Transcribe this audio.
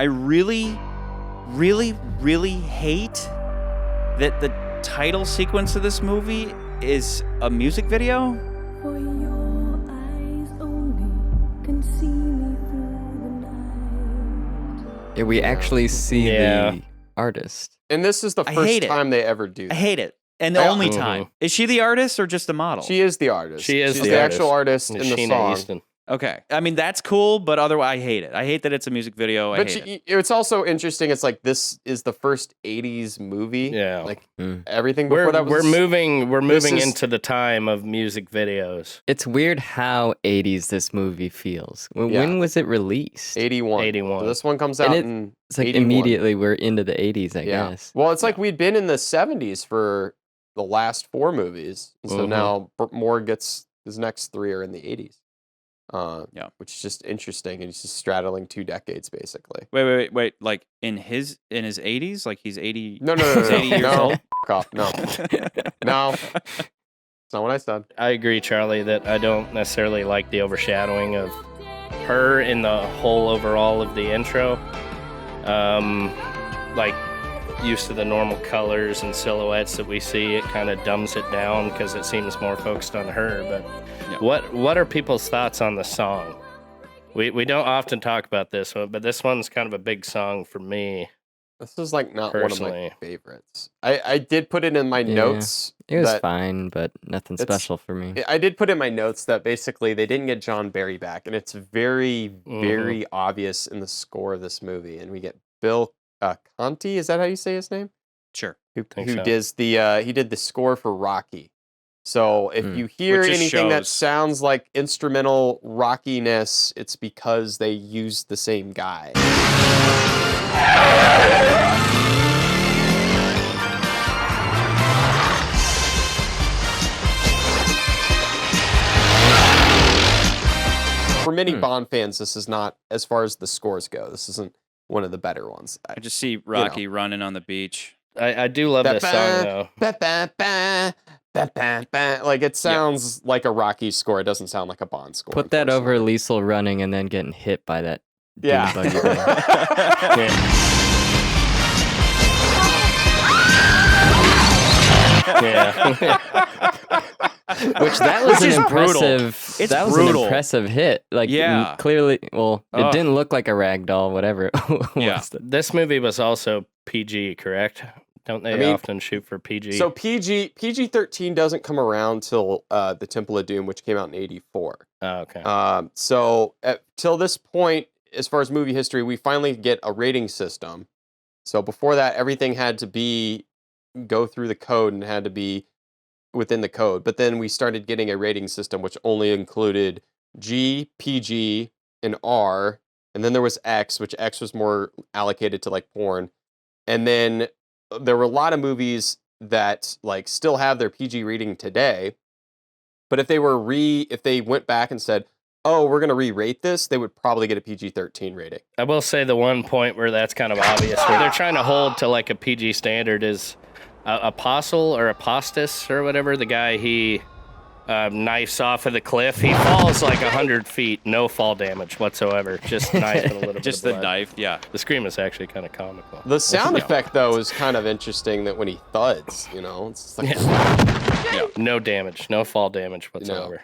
I really, really, really hate that the title sequence of this movie is a music video. For your eyes only can see me through the night. Yeah, we actually see the artist. And this is the first time they ever do that. I hate it. And the only time. Is she the artist or just the model? She is the artist. She's the actual artist in the song. Easton. Okay. I mean, that's cool, but otherwise, I hate it. I hate that it's a music video. But it's also interesting. It's like this is the first 80s movie. Yeah. Like everything before that was... We're moving into the time of music videos. It's weird how 80s this movie feels. When was it released? 81. 81. So this one comes out in It's like 81. immediately we're into the 80s, I guess. Well, it's like we'd been in the 70s for the last 4 movies. And so now Moore gets... His next 3 are in the 80s. Which is just interesting, and he's just straddling 2 decades basically. Wait! Like in his 80s, like he's 80. No, he's 80 years old. F off. No, no, that's not what I said. I agree, Charlie, that I don't necessarily like the overshadowing of her in the whole overall of the intro. Like used to the normal colors and silhouettes that we see, it kind of dumbs it down because it seems more focused on her. But what are people's thoughts on the song? We don't often talk about this one, but this one's kind of a big song for me. This is like not personally one of my favorites. I did put it in my notes. It was fine, but nothing special for me. I did put in my notes that basically they didn't get John Barry back, and it's very, very obvious in the score of this movie. And we get Bill Conti, is that how you say his name? Sure. Who does the he did the score for Rocky. So if you hear anything that sounds like instrumental rockiness, it's because they used the same guy. For many Bond fans, this is not, as far as the scores go, this isn't one of the better ones. I just see Rocky running on the beach. I do love this song, though. Like, it sounds like a Rocky score. It doesn't sound like a Bond score. Put that over Liesl running and then getting hit by that dune buggy. Which that was an impressive. That was an impressive hit. Like, clearly, well, it didn't look like a rag doll, whatever it was. Yeah. This movie was also PG, correct? Don't they often shoot for PG? So PG-13 doesn't come around till the Temple of Doom, which came out in '84. Oh, okay. So till this point, as far as movie history, we finally get a rating system. So before that, everything had to go through the code and had to be within the code. But then we started getting a rating system which only included G, PG, and R. And then there was X, which X was more allocated to like porn. And then there were a lot of movies that like still have their PG rating today. But if they went back and said, oh, we're going to re-rate this, they would probably get a PG-13 rating. I will say the one point where that's kind of obvious, where they're trying to hold to like a PG standard is Apostle or Apostus or whatever, the guy he knifes off of the cliff. He falls like 100 feet, no fall damage whatsoever, just knife and a little bit just of the blood. knife, yeah. The scream is actually kind of comical. The sound effect, though, is kind of interesting that when he thuds, it's like... No damage, no fall damage whatsoever.